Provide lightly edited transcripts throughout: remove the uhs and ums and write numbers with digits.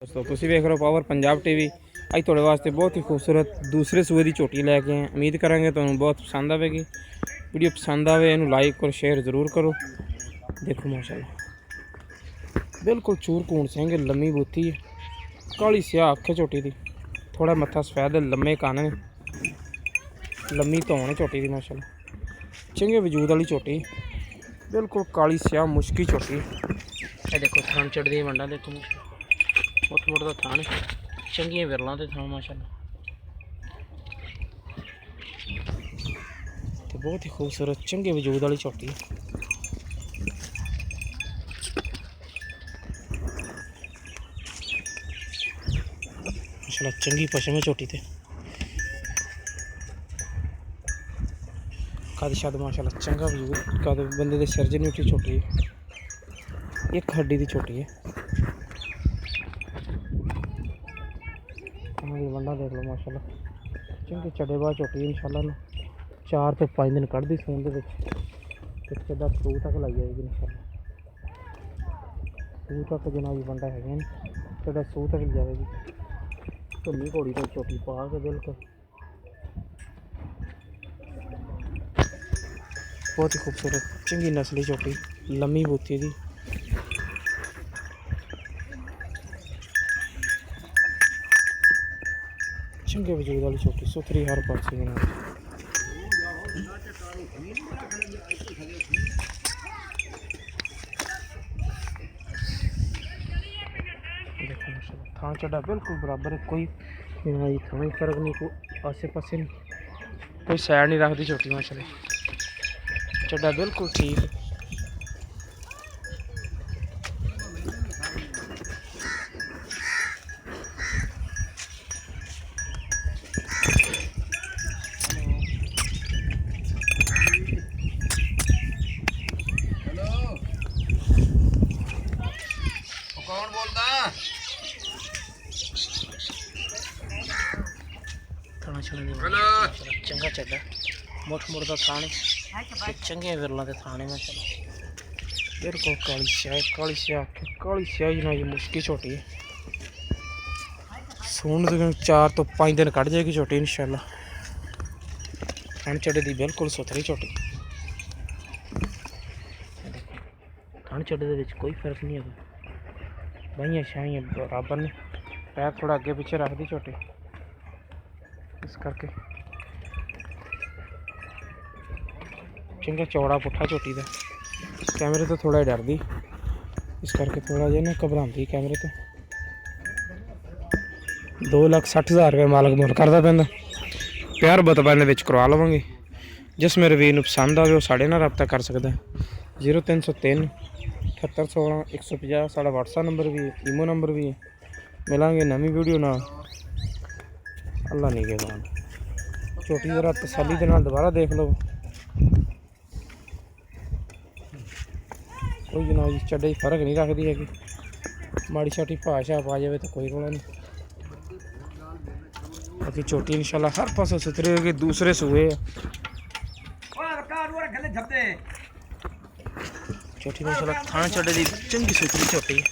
दोस्तों तुम देख रहे हो पावर पंजाब टीवी। अज थोड़े वास्ते बहुत ही खूबसूरत दूसरे सूए की झोटी लैके आए। उम्मीद करेंगे तुम्हें बहुत पसंद आएगी। वीडियो पसंद आए इन्हू लाइक और शेयर जरूर करो। देखो माशाल्लाह बिल्कुल चूर कूण सिंह, लम्मी बूथी है, काली स्याह अख है झोटी की, थोड़ा मत्था सफेद, लम्मे कान ने, लम्मी धौन है झोटी की माशाल्लाह। चंगे वजूद वाली झोटी, बिल्कुल काली स्याह मुश्की झोटी। ये देखो थान चढ़दी वंडा, देखो मुठ मुठ का थान, चंगिया विरलों के थान माशाल्लाह। तो बहुत ही खूबसूरत चंगे वजूद वाली झोटी माशाल्लाह। चंगी पशम है झोटी ते, कद शद माशाल्लाह चंगा वजूद, कद बंदे दे सिर च नहीं उठी झोटी है। एक हड्डी की झोटी है। वंडा देख लो माशाल्लाह, चंगे चढ़े बाद झोटी इंशाल्लाह ना 4 तो 5 दिन कढ़दी सून के सीधा सू तक लाई जाएगी इंशाल्लाह। सू तक जनाबी वंडा है सीधा सू तक ली जाएगी। धुनी घोड़ी को झोटी पा के बिल्कुल बहुत ही खूबसूरत चंगी नस्ली झोटी, लम्मी बूथी दी, चंगे वजूद वाली झोटी, सुथरी हर पासे देखो माशाल्लाह। थान चढ़ा बिल्कुल बराबर है, कोई थान फर्क नहीं, कोई आसे पासे नहीं, कोई सैड नहीं रखती झोटी माशाल्लाह। चढ़ा बिल्कुल ठीक है। कौन बोलता? थाना चंगा चढ़ा, मुठ मुठ का थान है, चंगे विरलों के थान है माशाल्लाह। बिल्कुल काली स्याह काली स्याह जी ना, ये मुश्किल झोटी है। सून 4 तो 5 दिन कढ़ जाएगी झोटी इंशाल्लाह। थान चढ़े दी बिल्कुल सुथरी झोटी, थान चढ़े दे कोई फर्क नहीं है। बाइयां शाइयां बराबर ने, पैर थोड़ा अगे पिछे रखती झोटी, इस करके चंगा चौड़ा पुट्ठा झोटी का। कैमरे तो थोड़ा डरदी, इस करके थोड़ा जिहा ना घबराती कैमरे तो। 2,60,000 रुपये मालक मुल करता पैंदा। प्यार बतबाने विच करवा लवांगे। जिस मेरे वीर नूं पसंद आवे वो साढ़े नाल रब्ता कर सकदा है। 0303 7816 150 साढ़ा व्हाट्सएप नंबर भी है, ईमो नंबर भी है। मिलांगे नवी वीडियो ना, अल्लाह नहीं के झोटी जरा तसल्ली दे नाल दोबारा देख लो। कोई जनाब जी चढ़े फर्क नहीं रखती है, माड़ी छाटी भाषा पा जाए तो कोई रोला नहीं। बाकी झोटी इंशाल्लाह हर पासों सुथरी होगी। दूसरे सूए झोटी माशाल्लाह, थान चढ़े दी चंगी सुथरी झोटी,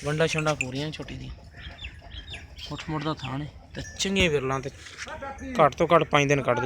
वंडा शंडा पूरियां झोटी दी, मुठ मुठ का थान है, तो चंगे विरलों ते घट तो घट 5 दिन कढ़दी।